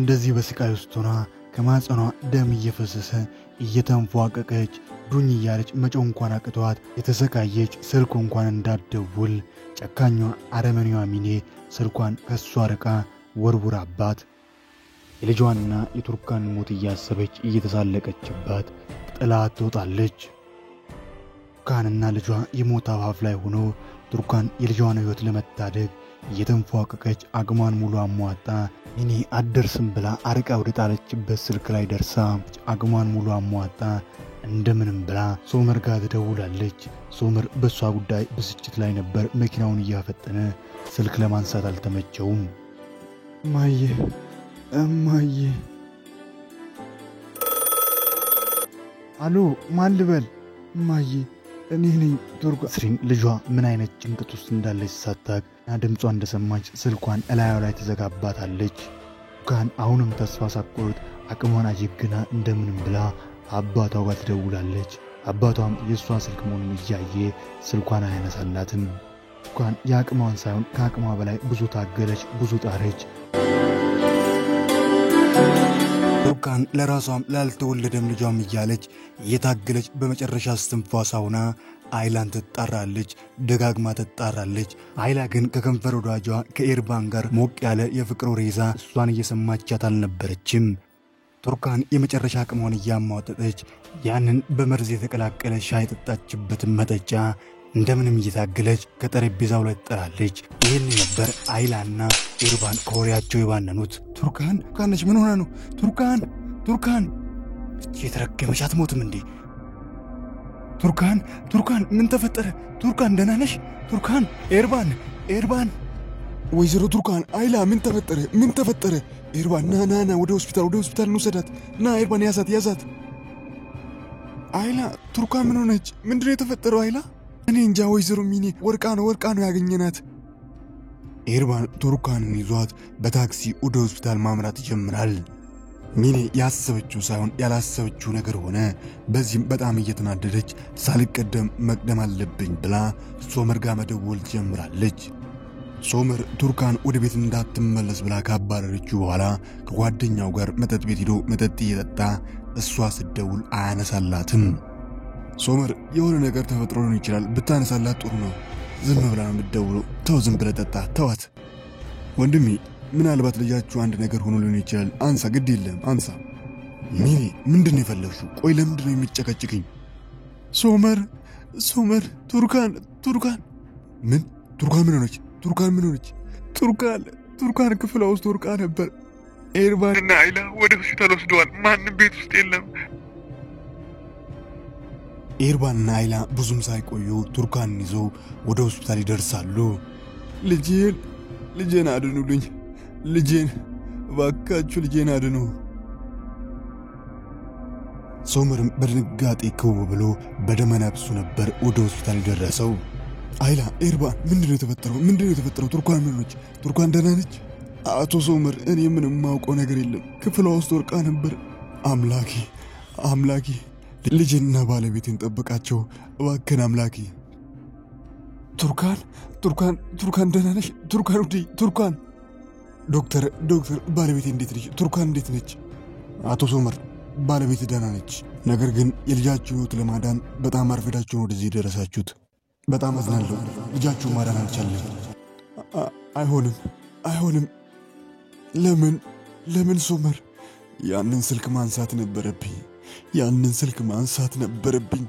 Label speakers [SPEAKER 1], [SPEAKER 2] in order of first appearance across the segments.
[SPEAKER 1] እንደዚህ በስቃይ ውስጥ ሆና ከማጸኗ ደም እየፈሰሰ እየተንፏቀቀች ዱኝ እያለች መጮህ እንኳን አቅቷት የተሰቃየች ስልኩ እንኳን እንዳትደውል ጨካኟ አረመኔዋ ሚኔ ስልኳን ከሷ ርቃ ወርውራባት የልጇንና የቱርካን ሞት እያሰበች እየተሳለቀችባት ጥላት ትወጣለች። ቱርካንና ልጇ የሞት አፋፍ ላይ ሆኖ ቱርካን የልጇን ሕይወት ለመታደግ እየተንፏቀቀች አቅሟን ሙሉ አሟጣ ሚኔ አደርስም ብላ አርቃ ወደ ጣለችበት ስልክ ላይ ደርሳ አቅሟን ሙሉ አሟጣ እንደምንም ብላ ሶመር ጋር ትደውላለች። ሶመር በሷ ጉዳይ ብስጭት ላይ ነበር። መኪናውን እያፈጠነ ስልክ ለማንሳት አልተመቸውም። እማዬ አሎ ማን ልበል? እማዬ እኔ ነኝ ቱርካን። ስሪን ልጇ ምን አይነት ጭንቀት ውስጥ እንዳለች ሳታውቅ ድምጿ እንደሰማች ስልኳን እላዩ ላይ ተዘጋባታለች። ቱርካን አሁንም ተስፋ ሳትቆርጥ አቅሟን አጀግና እንደምንም ብላ አባቷ ጋር ትደውላለች። አባቷም የእሷ ስልክ መሆኑን እያየ ስልኳን አያነሳላትም። ቱርካን የአቅሟን ሳይሆን ከአቅሟ በላይ ብዙ ታገለች፣ ብዙ ጣረች። ቱርካን ለራሷም ላልተወለደም ልጇም እያለች እየታገለች በመጨረሻ እስትንፋሷ ሆና አይላን ትጣራለች፣ ደጋግማ ትጣራለች። አይላ ግን ከከንፈር ወዳጇ ከኤርባን ጋር ሞቅ ያለ የፍቅር ወሬዛ እሷን እየሰማቻት አልነበረችም። ቱርካን የመጨረሻ አቅሟን እያሟጠጠች ያንን በመርዝ የተቀላቀለ ሻይ ጠጣችበትን መጠጫ እንደምንም እየታገለች ከጠረጴዛው ላይ ትጠራለች። ይህን ነበር አይላና ኤርባን ከወሬያቸው የባነኑት። ቱርካን ነች። ምን ሆና ነው? ቱርካን የተረገመች አትሞትም እንዴ? ቱርካን ምን ተፈጠረ? ቱርካን ደህና ነሽ? ቱርካን ኤርባን ወይዘሮ ቱርካን አይላ ምን ተፈጠረ? ኤርባን ና ወደ ሆስፒታል እንውሰዳት። ና ኤርባን ያዛት። አይላ ቱርካን ምን ሆነች? ምንድነው የተፈጠረው? አይላ እኔ እንጃ ወይዘሮ ሚኔ ወርቃ ነው ያገኘናት። ኤርባን ቱርካንን ይዟት በታክሲ ወደ ሆስፒታል ማምራት ይጀምራል። ሚኔ ያሰበችው ሳይሆን ያላሰበችው ነገር ሆነ። በዚህም በጣም እየተናደደች ሳልቀደም መቅደም አለብኝ ብላ ሶመር ጋር መደወል ጀምራለች። ሶመር ቱርካን ወደ ቤት እንዳትመለስ ብላ ካባረረችው በኋላ ከጓደኛው ጋር መጠጥ ቤት ሄዶ መጠጥ እየጠጣ እሷ ስትደውል አያነሳላትም። ሶመር የሆነ ነገር ተፈጥሮ ሊሆን ይችላል፣ ብታነሳላት ጥሩ ነው። ዝም ብላ ነው የምትደውለው። ተው ዝም ብለህ ጠጣ፣ ተዋት። ወንድሜ ምናልባት ልጃችሁ አንድ ነገር ሆኖ ሊሆን ይችላል። አንሳ፣ ግድ የለም አንሳ። ሚኔ ምንድነው የፈለግሽው? ቆይ ለምንድነው የሚጨቀጭቅኝ? ሶመር ቱርካን ምን ሆነች? ቱርካን ክፍሏ ውስጥ ወርቃ ነበር። ኤርባንና አይላ ወደ ሆስፒታል ወስደዋል። ማንም ቤት ውስጥ የለም። ኤርባንና አይላ ብዙም ሳይቆዩ ቱርካንን ይዘው ወደ ሆስፒታል ይደርሳሉ። ልጄን አድኑልኝ፣ እባካችሁ ልጄን አድኑ። ሶመርም በድንጋጤ ክው ብሎ በደመ ነፍሱ ነበር ወደ ሆስፒታል የደረሰው። አይላ ኤርባን ምንድነው የተፈጠረው? ቱርካን ምን ሆነች? ቱርካን ደህና ነች? አቶ ሶመር እኔ ምንም ማውቀው ነገር የለም። ክፍሏ ውስጥ ወርቃ ነበር። አምላኬ ልጅና ባለቤቴን ጠብቃቸው እባክህን አምላኬ። ቱርካን ደህና ነሽ? ቱርካን ዶክተር ባለቤቴ እንዴት ነች? ቱርካን እንዴት ነች? አቶ ሶመር ባለቤት ደህና ነች። ነገር ግን የልጃችሁ ሕይወት ለማዳን በጣም አርፈዳችሁን ወደዚህ የደረሳችሁት። በጣም አዝናለሁ። ልጃችሁ ማዳን አልቻለች። አይሆንም። ለምን ሶመር? ያንን ስልክ ማንሳት ነበረብኝ።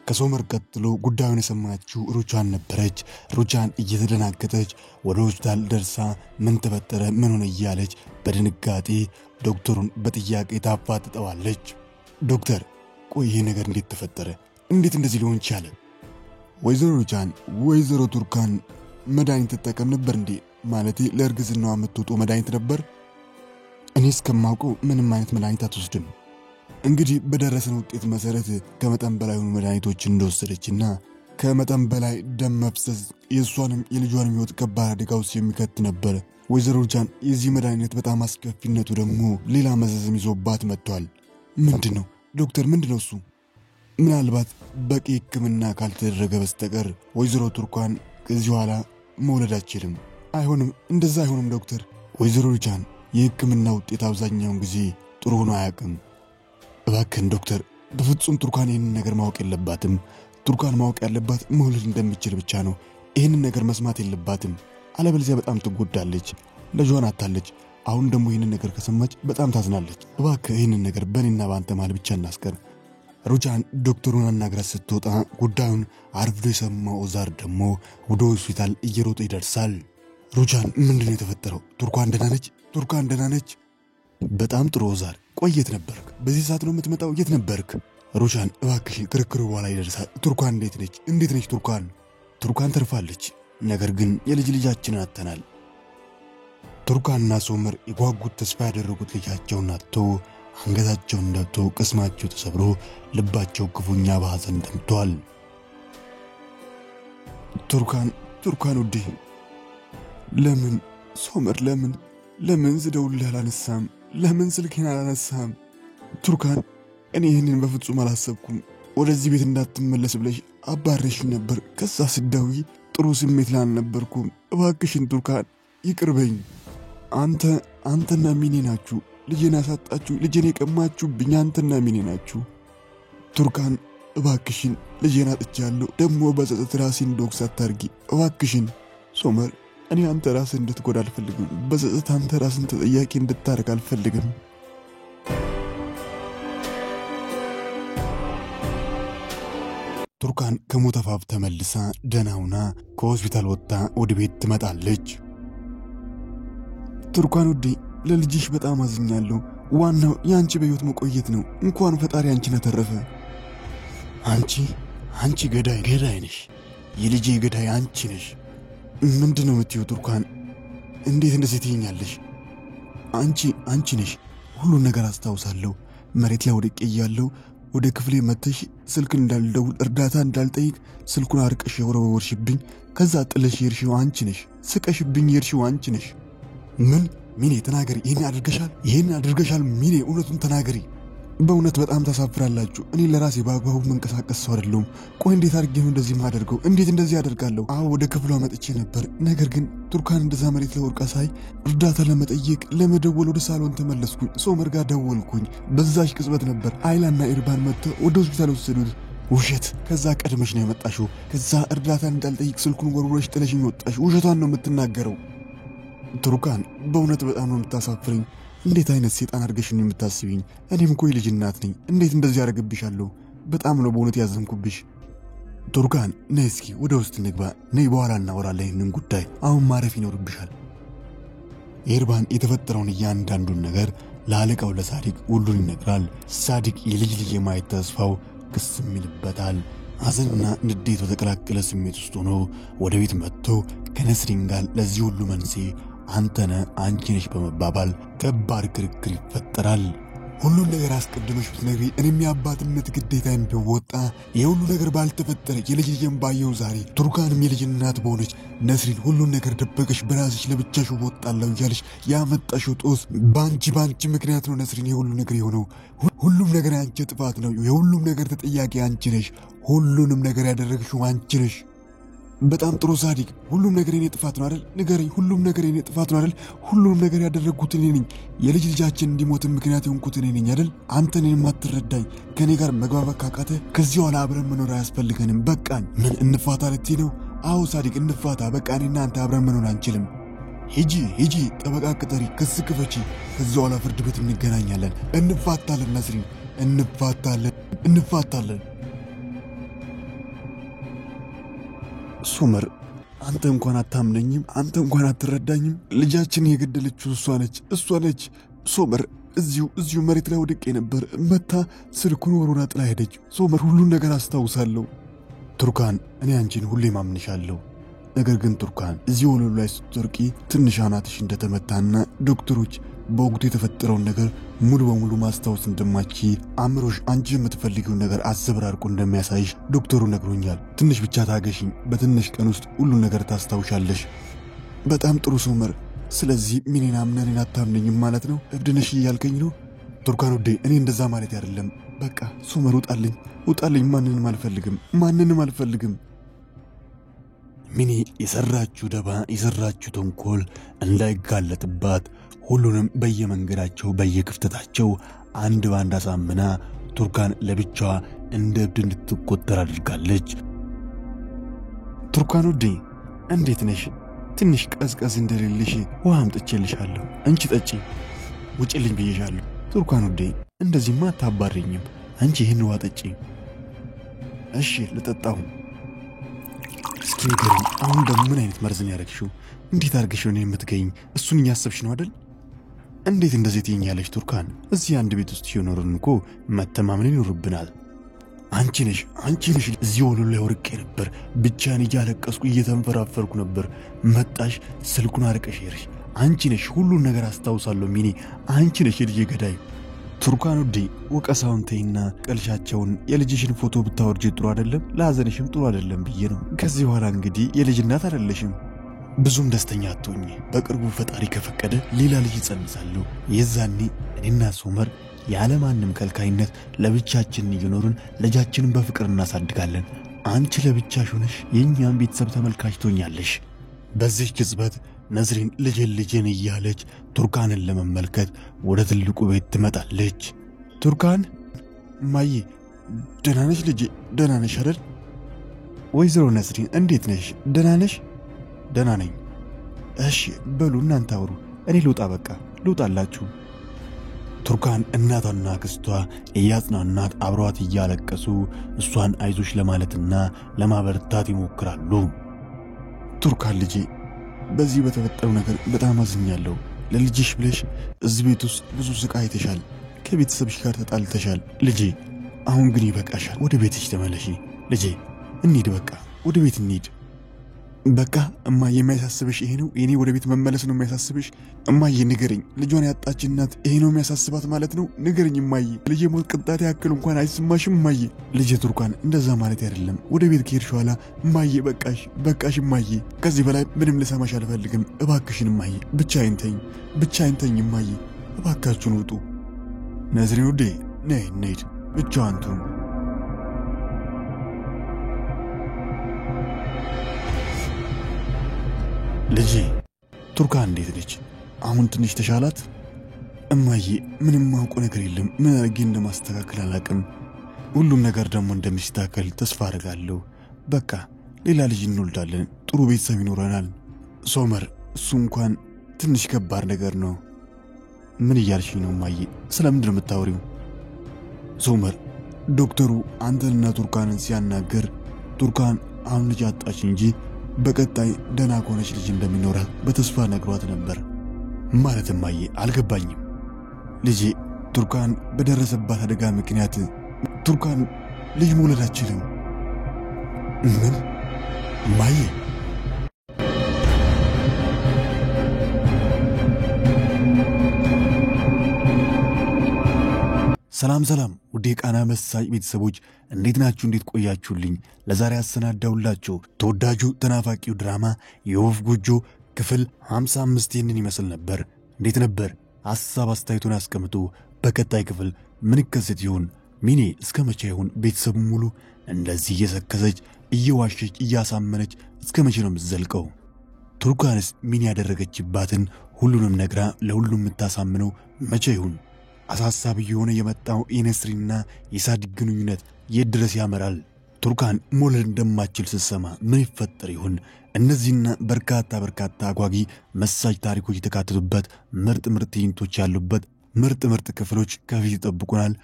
[SPEAKER 1] ከሶመር ቀጥሎ ጉዳዩን የሰማችው ሩቻን ነበረች። ሩቻን እየተደናገጠች ወደ ሆስፒታል ደርሳ ምን ተፈጠረ ምን ሆነ እያለች በድንጋጤ ዶክተሩን በጥያቄ ታፋጥጠዋለች። ዶክተር ቆይ ይሄ ነገር እንዴት ተፈጠረ? እንዴት እንደዚህ ሊሆን ቻለ? ወይዘሮ ሩቻን ወይዘሮ ቱርካን መድኃኒት ተጠቀም ነበር እንዴ? ማለቴ ለእርግዝናዋ የምትወጡ መድኃኒት ነበር? እኔ እስከማውቀው ምንም አይነት መድኃኒት አትወስድም። እንግዲህ በደረሰን ውጤት መሰረት ከመጠን በላይ ሆኑ መድኃኒቶችን እንደወሰደችና ከመጠን በላይ ደም መፍሰስ የእሷንም የልጇንም ሕይወት ከባድ አደጋ ውስጥ የሚከት ነበር። ወይዘሮ ሩቻን የዚህ መድኃኒት በጣም አስከፊነቱ ደግሞ ሌላ መዘዝም ይዞባት መጥቷል። ምንድነው ዶክተር? ምንድነው እሱ? ምናልባት በቂ ሕክምና ካልተደረገ በስተቀር ወይዘሮ ቱርካን ከዚህ በኋላ መውለድ አትችልም። አይሆንም፣ እንደዛ አይሆንም ዶክተር። ወይዘሮ ሩቻን የሕክምና ውጤት አብዛኛውን ጊዜ ጥሩ ሆኖ አያውቅም። እባክህን ዶክተር በፍጹም ቱርካን ይህንን ነገር ማወቅ የለባትም። ቱርካን ማወቅ ያለባት መውለድ እንደምትችል ብቻ ነው። ይህንን ነገር መስማት የለባትም፣ አለበለዚያ በጣም ትጎዳለች። ልጇን አታለች። አሁን ደግሞ ይህንን ነገር ከሰማች በጣም ታዝናለች። እባክህ ይህንን ነገር በእኔና በአንተ መሃል ብቻ እናስቀር። ሩጃን ዶክተሩን አናግራ ስትወጣ ጉዳዩን አርፍዶ የሰማው ኦዛር ደግሞ ወደ ሆስፒታል እየሮጠ ይደርሳል። ሩጃን ምንድነው የተፈጠረው? ቱርካን ደህና ነች? ቱርካን ደህና ነች? በጣም ጥሩ ኦዛር፣ ቆይ የት ነበርክ? በዚህ ሰዓት ነው የምትመጣው? የት ነበርክ? ሩጃን እባክሽ ክርክሩ በኋላ ይደርሳል። ቱርካን እንዴት ነች? እንዴት ነች ቱርካን? ቱርካን ተርፋለች፣ ነገር ግን የልጅ ልጃችንን አጥተናል። ቱርካንና ሶመር የጓጉት ተስፋ ያደረጉት ልጃቸውን አጥተው አንገታቸውን ደብተው ቅስማቸው ተሰብሮ ልባቸው ክፉኛ በሐዘን ደምቷል። ቱርካን ውዴ፣ ለምን ሶመር ለምን ስደውልልህ አላነሳም? ለምን ስልኬን አላነሳም? ቱርካን እኔ ይህንን በፍጹም አላሰብኩም። ወደዚህ ቤት እንዳትመለስ ብለሽ አባረሽኝ ነበር። ከዛ ስደውይ ጥሩ ስሜት ላይ አልነበርኩም። እባክሽን ቱርካን ይቅርበኝ። አንተና ሚኔ ናችሁ ልጄን ያሳጣችሁ፣ ልጄን የቀማችሁብኝ አንተና ሚኔ ናችሁ። ቱርካን እባክሽን ልጄን አጥቻለሁ። ደግሞ በጸጸት ራሴን እንድወቅስ አታርጊ እባክሽን። ሶመር እኔ አንተ ራስን እንድትጎዳ አልፈልግም። በጸጸት አንተ ራስን ተጠያቂ እንድታረግ አልፈልግም። ቱርካን ከሞት አፋፍ ተመልሳ ደህና ሆና ከሆስፒታል ወጥታ ወደ ቤት ትመጣለች። ቱርካን ውዴ ለልጅሽ በጣም አዝኛለሁ። ዋናው ያንቺ በህይወት መቆየት ነው። እንኳን ፈጣሪ አንቺን አተረፈ። አንቺ ገዳይ ነሽ። የልጄ ገዳይ አንቺ ነሽ። ምንድነው የምትይው ቱርካን? እንዴት እንደዚህ ትይኛለሽ? አንቺ ነሽ። ሁሉን ነገር አስታውሳለሁ። መሬት ላይ ወድቄ እያለሁ ወደ ክፍሌ መጥተሽ ስልክ እንዳልደውል እርዳታ እንዳልጠይቅ ስልኩን አርቀሽ ወረወርሽብኝ። ከዛ ጥለሽ የርሽው አንቺ ነሽ። ስቀሽብኝ የርሽው አንቺ ነሽ። ምን ሚኔ ተናገሪ። ይሄን አድርገሻል ሚኔ፣ እውነቱን ተናገሪ። በእውነት በጣም ታሳፍራላችሁ። እኔ ለራሴ በአግባቡ መንቀሳቀስ ሰው አይደለሁም። ቆይ እንዴት አድርጌ ነው እንደዚህ ማደርገው? እንዴት እንደዚህ አደርጋለሁ? አዎ ወደ ክፍሏ መጥቼ ነበር። ነገር ግን ቱርካን እንደዛ መሬት ላይ ወድቃ ሳይ እርዳታ ለመጠየቅ ለመደወል ወደ ሳሎን ተመለስኩኝ። ሶመር ጋር ደወልኩኝ። በዛሽ ቅጽበት ነበር አይላና ኢርባን መጥተው ወደ ሆስፒታል ወሰዱት። ውሸት። ከዛ ቀድመሽ ነው የመጣሽው። ከዛ እርዳታ እንዳልጠይቅ ስልኩን ወርውረሽ ጥለሽኝ ወጣሽ። ውሸቷን ነው የምትናገረው። ቱርካን በእውነት በጣም ነው የምታሳፍረኝ። እንዴት አይነት ሰይጣን አድርገሽ ነው የምታስቢኝ? እኔም እኮ የልጅ እናት ነኝ። እንዴት እንደዚህ ያደርግብሻለሁ? በጣም ነው በእውነት ያዘንኩብሽ። ቱርካን ነይ እስኪ ወደ ውስጥ እንግባ። ነይ በኋላ እናወራለን ይህንን ጉዳይ። አሁን ማረፍ ይኖርብሻል። ኤርባን የተፈጠረውን እያንዳንዱን ነገር ለአለቃው ለሳዲቅ ሁሉን ይነግራል። ሳዲቅ የልጅ የማየት ተስፋው ክስም ይልበታል። ሐዘንና ንዴት በተቀላቀለ ስሜት ውስጥ ሆኖ ወደ ቤት መጥቶ ከነስሪን ጋር ለዚህ ሁሉ መንስኤ አንቺ ነሽ በመባባል ከባድ ክርክር ይፈጠራል። ሁሉን ነገር አስቀድመሽ ብትነግሪ እኔም የአባትነት ግዴታዬን ብወጣ የሁሉ ነገር ባልተፈጠረ የልጅ ልጄን ባየው ዛሬ ቱርካንም የልጅ እናት በሆነች ነስሪን ሁሉን ነገር ደበቀሽ በራስሽ ለብቻሽ ወጣለሁ እያልሽ ያመጣሽው ጦስ ባንቺ ምክንያት ነው ነስሪን የሁሉ ነገር የሆነው። ሁሉም ነገር አንቺ ጥፋት ነው። የሁሉም ነገር ተጠያቂ አንቺ ነሽ። ሁሉንም ነገር ያደረግሽው አንቺ ነሽ። በጣም ጥሩ ሳዲቅ፣ ሁሉም ነገር የኔ ጥፋት ነው አይደል? ንገረኝ። ሁሉም ነገር የኔ ጥፋት ነው አይደል? ሁሉም ነገር ያደረግኩት እኔ ነኝ። የልጅ ልጃችን እንዲሞት ምክንያት የሆንኩት እኔ ነኝ አይደል? አንተ እኔን ማትረዳኝ፣ ከኔ ጋር መግባባት ካቃተ ከዚህ ኋላ አብረን መኖር አያስፈልገንም። በቃን። ምን እንፋታ ልትይ ነው? አዎ ሳዲቅ እንፋታ። በቃ እኔና አንተ አብረን መኖር አንችልም። ሂጂ ጠበቃ ቅጠሪ፣ ክስ ክፈቺ። ከዚህ ኋላ ፍርድ ቤት እንገናኛለን። እንፋታለን ነስሪን፣ እንፋታለን። ሶመር አንተ እንኳን አታምነኝም፣ አንተ እንኳን አትረዳኝም። ልጃችን የገደለችው እሷ ነች። ሶመር እዚሁ መሬት ላይ ወድቄ ነበር። መታ ስልኩን ወርውራ ጥላ ሄደች። ሶመር ሁሉን ነገር አስታውሳለሁ። ቱርካን እኔ አንቺን ሁሌም አምንሻለሁ። ነገር ግን ቱርካን እዚህ ወለሉ ላይ ስትወርቂ ትንሽ አናትሽ እንደተመታና ዶክተሮች በወቅቱ የተፈጠረውን ነገር ሙሉ በሙሉ ማስታወስ እንደማቺ አምሮሽ አንቺ የምትፈልጊውን ነገር አዘብራርቆ እንደሚያሳይሽ ዶክተሩ ነግሮኛል። ትንሽ ብቻ ታገሽኝ። በትንሽ ቀን ውስጥ ሁሉን ነገር ታስታውሻለሽ። በጣም ጥሩ ሶመር። ስለዚህ ሚኔና ምናኔን አታምነኝም ማለት ነው? እብድነሽ እያልከኝ ነው? ቱርካን ውዴ እኔ እንደዛ ማለት አይደለም። በቃ ሶመር ውጣልኝ። ማንንም አልፈልግም። ሚኔ የሰራችሁ ደባ የሰራችሁ ተንኮል እንዳይጋለጥባት ሁሉንም በየመንገዳቸው በየክፍተታቸው አንድ ባንድ አሳምና ቱርካን ለብቻዋ እንደ እብድ እንድትቆጠር አድርጋለች። ቱርካን ውዴ እንዴት ነሽ? ትንሽ ቀዝቀዝ እንደሌለሽ ውሃ አምጥቼልሻለሁ፣ አንቺ ጠጪ። ውጪልኝ ብዬሻለሁ። ቱርካን ውዴ እንደዚህማ አታባሪኝም፣ አንቺ ይህን ውሃ ጠጪ። እሺ ልጠጣው። እስኪ ንገሪኝ፣ አሁን ደግሞ ምን አይነት መርዝ ነው ያደረግሽው? እንዴት አድርገሽ ነው የምትገኝ? እሱን እያሰብሽ ነው አይደል? እንዴት እንደዚህ ትይኛለሽ ቱርካን? እዚህ አንድ ቤት ውስጥ ሲኖርን እኮ መተማመን ይኖርብናል። አንቺ ነሽ እዚህ ወለሉ ላይ ወርቄ ነበር፣ ብቻዬን እያለቀስኩ እየተንፈራፈርኩ ነበር። መጣሽ፣ ስልኩን አርቀሽ ሄድሽ። አንቺ ነሽ፣ ሁሉን ነገር አስታውሳለሁ ሚኒ፣ አንቺ ነሽ የልጄ ገዳይ። ቱርካን ውዴ ወቀሳውን ተይና ቀልሻቸውን የልጅሽን ፎቶ ብታወርጂ ጥሩ አይደለም፣ ለሐዘንሽም ጥሩ አይደለም ብዬ ነው። ከዚህ በኋላ እንግዲህ የልጅ እናት አይደለሽም። ብዙም ደስተኛ አትሆኚ። በቅርቡ ፈጣሪ ከፈቀደ ሌላ ልጅ ይጸንሳለሁ። የዛኔ እኔና ሶመር ያለ ማንም ከልካይነት ለብቻችን እየኖርን ልጃችንን በፍቅር እናሳድጋለን። አንቺ ለብቻሽ ሆነሽ የኛን ቤተሰብ ተመልካች ትሆኛለሽ። በዚህ ቅጽበት ነዝሪን ልጄን እያለች ቱርካንን ለመመልከት ወደ ትልቁ ቤት ትመጣለች። ቱርካን ማዬ ደህና ነሽ ልጄ? ደህና ነሽ አይደል? ወይዘሮ ነዝሪን እንዴት ነሽ? ደህና ነሽ? ደህና ነኝ። እሺ በሉ እናንተ አውሩ፣ እኔ ልውጣ። በቃ ልውጣላችሁ። ቱርካን እናቷና አክስቷ እያጽናናት አብረዋት እያለቀሱ እሷን አይዞሽ ለማለትና ለማበረታት ይሞክራሉ። ቱርካን ልጄ በዚህ በተፈጠረው ነገር በጣም አዝኛለሁ። ለልጅሽ ብለሽ እዚህ ቤት ውስጥ ብዙ ስቃይ አይተሻል፣ ከቤተሰብሽ ጋር ተጣልተሻል። ልጄ አሁን ግን ይበቃሻል። ወደ ቤትሽ ተመለሺ ልጄ። እንሂድ፣ በቃ ወደ ቤት እንሂድ። በቃ እማዬ የሚያሳስብሽ ይሄ ነው? የኔ ወደ ቤት መመለስ ነው የሚያሳስብሽ? እማዬ ንገረኝ፣ ልጇን ያጣች እናት ይሄ ነው የሚያሳስባት ማለት ነው? ንገረኝ እማዬ። ልጄ ሞት ቅንጣት ያክል እንኳን አይሰማሽም እማዬ? ልጄ ቱርካን እንደዛ ማለት አይደለም። ወደ ቤት ከሄድሽ በኋላ እማዬ በቃሽ እማዬ፣ ከዚህ በላይ ምንም ልሰማሽ አልፈልግም። እባክሽን እማዬ፣ ብቻዬን ተይኝ እማዬ፣ እባካችሁን ውጡ። ነዝሪን ውዴ ነይ እንሂድ፣ ብቻዋን ትሁን። ልጄ ቱርካን እንዴት ነች? አሁን ትንሽ ተሻላት? እማዬ ምንም ማውቀው ነገር የለም። ምን አድርጌ እንደማስተካከል አላውቅም። ሁሉም ነገር ደግሞ እንደሚስተካከል ተስፋ አደርጋለሁ። በቃ ሌላ ልጅ እንወልዳለን፣ ጥሩ ቤተሰብ ይኖረናል። ሶመር እሱ እንኳን ትንሽ ከባድ ነገር ነው። ምን እያልሽኝ ነው እማዬ? ስለምንድን ነው የምታወሪው? ሶመር ዶክተሩ አንተንና ቱርካንን ሲያናገር ቱርካን አሁን ልጅ አጣች እንጂ በቀጣይ ደህና ከሆነች ልጅ እንደሚኖራት በተስፋ ነግሯት ነበር። ማለት እማዬ አልገባኝም። ልጄ ቱርካን በደረሰባት አደጋ ምክንያት ቱርካን ልጅ መውለድ አትችልም። ምን እማዬ? ሰላም ውዴ ቃና መሳጭ ቤተሰቦች እንዴት ናችሁ? እንዴት ቆያችሁልኝ? ለዛሬ አሰናዳውላችሁ ተወዳጁ ተናፋቂው ድራማ የወፍ ጎጆ ክፍል 55 ይህንን ይመስል ነበር። እንዴት ነበር? ሐሳብ አስተያየቱን አስቀምጡ። በቀጣይ ክፍል ምን ይከሰት ይሆን? ሚኔ እስከ መቼ ይሆን ቤተሰቡ ሙሉ እንደዚህ እየሰከሰች እየዋሸች እያሳመነች እስከ መቼ ነው የምትዘልቀው? ቱርካንስ ሚኔ ያደረገችባትን ሁሉንም ነግራ ለሁሉም የምታሳምነው መቼ ይሆን? አሳሳቢ የሆነ የመጣው የነስሪንና የሳዲቅ ግንኙነት የት ድረስ ያመራል? ቱርካን መውለድ እንደማትችል ስትሰማ ምን ይፈጠር ይሆን? እነዚህና በርካታ አጓጊ መሳጭ ታሪኮች የተካተቱበት ምርጥ ትዕይንቶች ያሉበት ምርጥ ክፍሎች ከፊት ይጠብቁናል።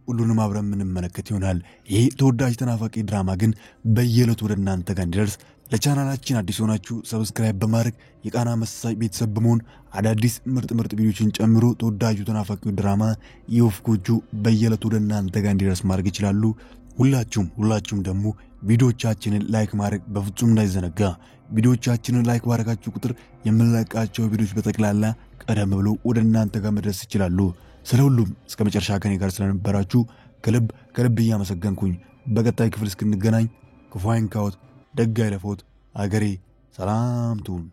[SPEAKER 1] ሁሉንም አብረን የምንመለከት ይሆናል። ይህ ተወዳጅ ተናፋቂ ድራማ ግን በየዕለቱ ወደ እናንተ ጋር እንዲደርስ ለቻናላችን አዲስ ሆናችሁ ሰብስክራይብ በማድረግ የቃና መሳጭ ቤተሰብ በመሆን አዳዲስ ምርጥ ቪዲዮችን ጨምሮ ተወዳጁ ተናፋቂው ድራማ የወፍ ጎጆ በየዕለቱ ወደ እናንተ ጋር እንዲደርስ ማድረግ ይችላሉ። ሁላችሁም ደግሞ ቪዲዮቻችንን ላይክ ማድረግ በፍጹም እንዳይዘነጋ። ቪዲዮቻችንን ላይክ ባደረጋችሁ ቁጥር የምንለቃቸው ቪዲዮች በጠቅላላ ቀደም ብሎ ወደ እናንተ ጋር መድረስ ይችላሉ። ስለሁሉም እስከ መጨረሻ ከኔ ጋር ስለነበራችሁ ከልብ እያመሰገንኩኝ በቀጣይ ክፍል እስክንገናኝ ክፉ አይንካዎት፣ ደግ አይለፎት። አገሬ ሰላም ትሁን።